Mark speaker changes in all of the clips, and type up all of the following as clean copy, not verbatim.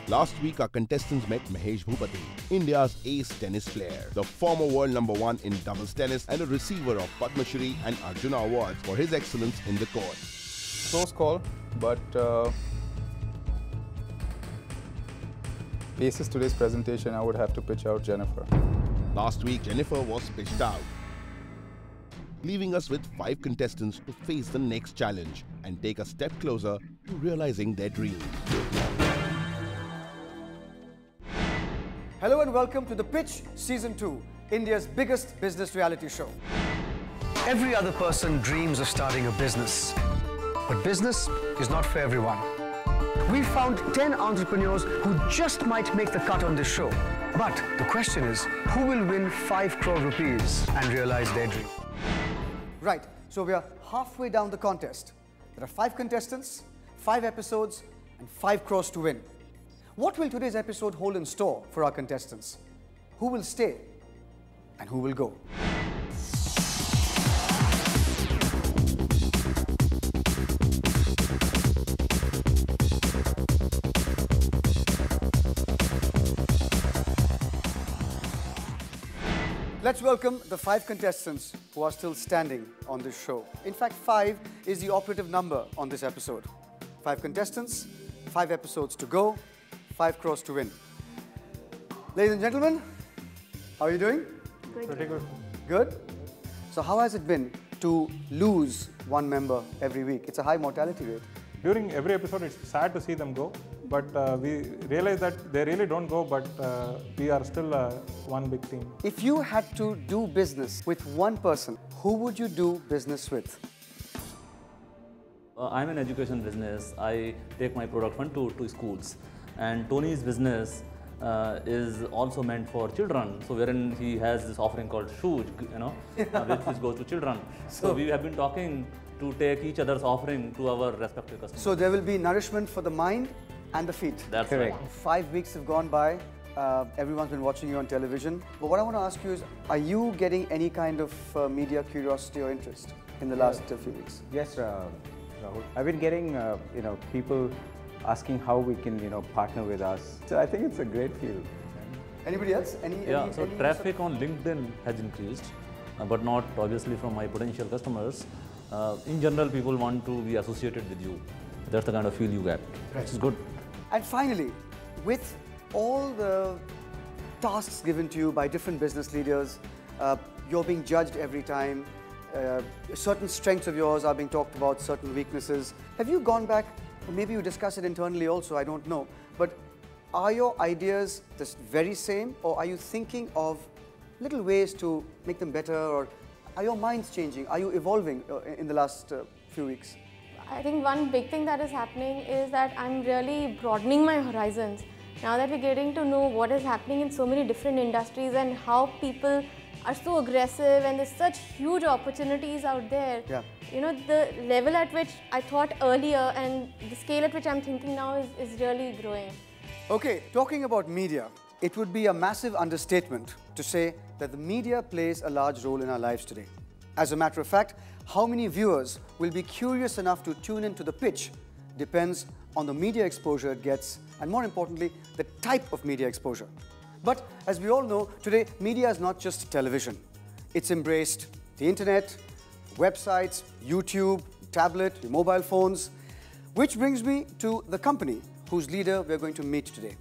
Speaker 1: Last week, our contestants met Mahesh Bhupati, India's ace tennis player, the former world #1 in doubles tennis and a receiver of Padma Shri and Arjuna awards for his excellence in the court.
Speaker 2: Close call, but basis today's presentation, I would have to pitch out Jennifer.
Speaker 1: Last week, Jennifer was pitched out, leaving us with 5 contestants to face the next challenge and take a step closer to realizing their dreams.
Speaker 3: Hello and welcome to The Pitch Season 2, India's biggest business reality show.
Speaker 4: Every other person dreams of starting a business, but business is not for everyone. We found 10 entrepreneurs who just might make the cut on this show. But the question is, who will win 5 crore rupees and realize their dream?
Speaker 3: Right, so we are halfway down the contest. There are 5 contestants, 5 episodes, and 5 crores to win. What will today's episode hold in store for our contestants? Who will stay and who will go? Let's welcome the 5 contestants who are still standing on this show. In fact, 5 is the operative number on this episode. 5 contestants, 5 episodes to go, 5 crores to win. Ladies and gentlemen, how are you doing?
Speaker 5: Good.
Speaker 2: Pretty good.
Speaker 3: Good? So how has it been to lose one member every week? It's a high mortality rate.
Speaker 6: During every episode, it's sad to see them go, but we realize that they really don't go, but we are still one big team.
Speaker 3: If you had to do business with one person, who would you do business with?
Speaker 5: I'm in education business. I take my product fund to schools. And Tony's business is also meant for children. So wherein he has this offering called Shooj, which goes to children. So we have been talking to take each other's offering to our respective customers.
Speaker 3: So there will be nourishment for the mind and the feet.
Speaker 5: That's correct.
Speaker 3: 5 weeks have gone by. Everyone's been watching you on television. But what I want to ask you is, are you getting any kind of media curiosity or interest in the last few weeks?
Speaker 7: Yes, Rahul. I've been getting, people asking how we can, partner with us. So I think it's a great field.
Speaker 3: Anybody else?
Speaker 5: So traffic on LinkedIn has increased, but not obviously from my potential customers. In general, people want to be associated with you. That's the kind of feel you get.
Speaker 3: Right.
Speaker 5: It's good.
Speaker 3: And finally, with all the tasks given to you by different business leaders, you're being judged every time. Certain strengths of yours are being talked about, certain weaknesses. Have you gone back? Maybe you discuss it internally also, I don't know. But are your ideas the very same, or are you thinking of little ways to make them better, or are your minds changing? Are you evolving in the last few weeks?
Speaker 8: I think one big thing that is happening is that I'm really broadening my horizons. Now that we're getting to know what is happening in so many different industries and how people are so aggressive and there's such huge opportunities out there.
Speaker 3: Yeah.
Speaker 8: The level at which I thought earlier and the scale at which I'm thinking now is really growing.
Speaker 3: Okay, talking about media, it would be a massive understatement to say that the media plays a large role in our lives today. As a matter of fact, how many viewers will be curious enough to tune into The Pitch depends on the media exposure it gets, and more importantly, the type of media exposure. But as we all know, today media is not just television. It's embraced the internet, websites, YouTube, tablet, your mobile phones. Which brings me to the company whose leader we're going to meet today.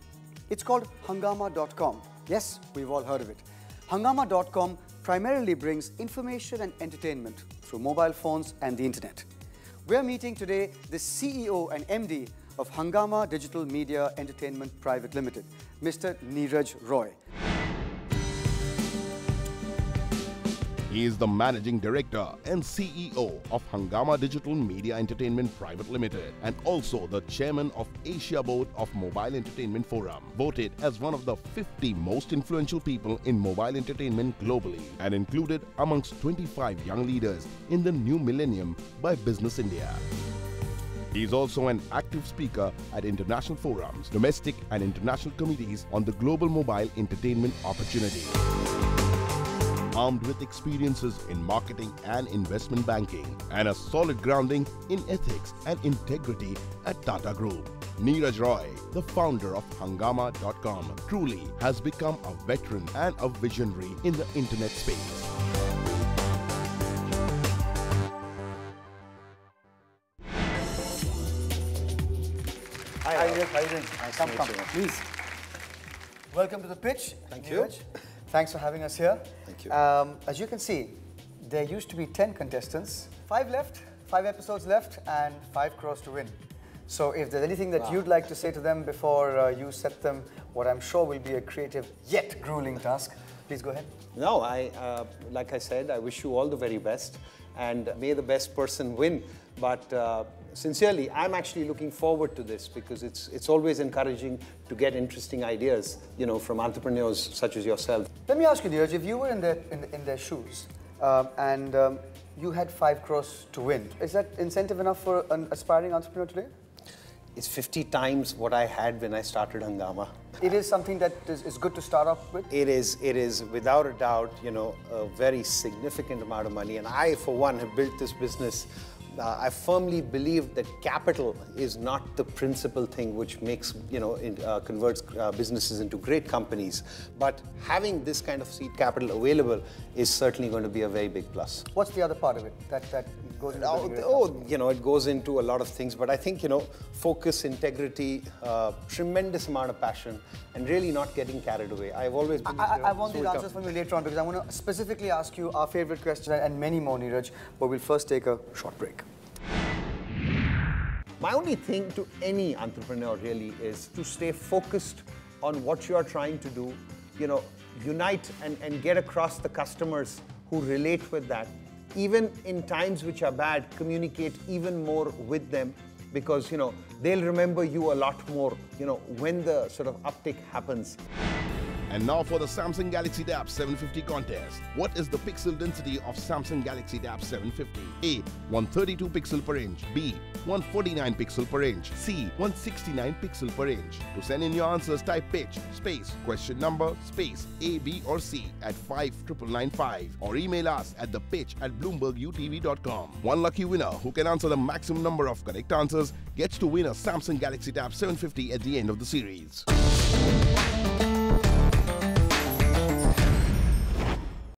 Speaker 3: It's called Hungama.com. Yes, we've all heard of it. Hungama.com primarily brings information and entertainment through mobile phones and the internet. We're meeting today the CEO and MD of Hungama Digital Media Entertainment Private Limited, Mr. Neeraj Roy.
Speaker 1: He is the Managing Director and CEO of Hungama Digital Media Entertainment Private Limited and also the Chairman of Asia Board of Mobile Entertainment Forum, voted as one of the 50 most influential people in mobile entertainment globally and included amongst 25 young leaders in the new millennium by Business India. He is also an active speaker at international forums, domestic and international committees on the global mobile entertainment opportunity. Armed with experiences in marketing and investment banking and a solid grounding in ethics and integrity at Tata Group. Neeraj Roy, the founder of Hungama.com, truly has become a veteran and a visionary in the internet space.
Speaker 3: Hi, Neeraj. How are you doing? Come, please. Welcome to the pitch.
Speaker 9: Thank you.
Speaker 3: Thanks for having us here.
Speaker 9: Thank you.
Speaker 3: As you can see, there used to be 10 contestants, 5 left, 5 episodes left, and 5 crores to win. So if there's anything that you'd like to say to them before you set them what I'm sure will be a creative yet grueling task, please go ahead.
Speaker 9: No, like I said, I wish you all the very best, and may the best person win. But sincerely, I'm actually looking forward to this because it's always encouraging to get interesting ideas, you know, from entrepreneurs such as yourself.
Speaker 3: Let me ask you, Neeraj, if you were in their shoes and you had 5 crores to win, is that incentive enough for an aspiring entrepreneur today?
Speaker 9: It's 50 times what I had when I started Hungama.
Speaker 3: It is something that is good to start off with?
Speaker 9: It is without a doubt, you know, a very significant amount of money. And I, for one, have built this business. I firmly believe that capital is not the principal thing which makes, you know, converts businesses into great companies. But having this kind of seed capital available is certainly going to be a very big plus.
Speaker 3: What's the other part of it that goes into
Speaker 9: you know, it goes into a lot of things. But I think, you know, focus, integrity, tremendous amount of passion, and really not getting carried away. I've always been...
Speaker 3: I want these answers from you later on because I want to specifically ask you our favorite question and many more, Neeraj. But we'll first take a short break.
Speaker 9: My only thing to any entrepreneur really is to stay focused on what you are trying to do, you know, unite and get across the customers who relate with that. Even in times which are bad, communicate even more with them because, you know, they'll remember you a lot more, you know, when the sort of uptick happens.
Speaker 1: And now for the Samsung Galaxy Tab 750 contest. What is the pixel density of Samsung Galaxy Tab 750? A. 132 pixel per inch. B. 149 pixel per inch. C. 169 pixel per inch. To send in your answers, type pitch, space, question number, space, A, B or C at 59995 or email us at thepitch@bloombergutv.com. One lucky winner who can answer the maximum number of correct answers gets to win a Samsung Galaxy Tab 750 at the end of the series.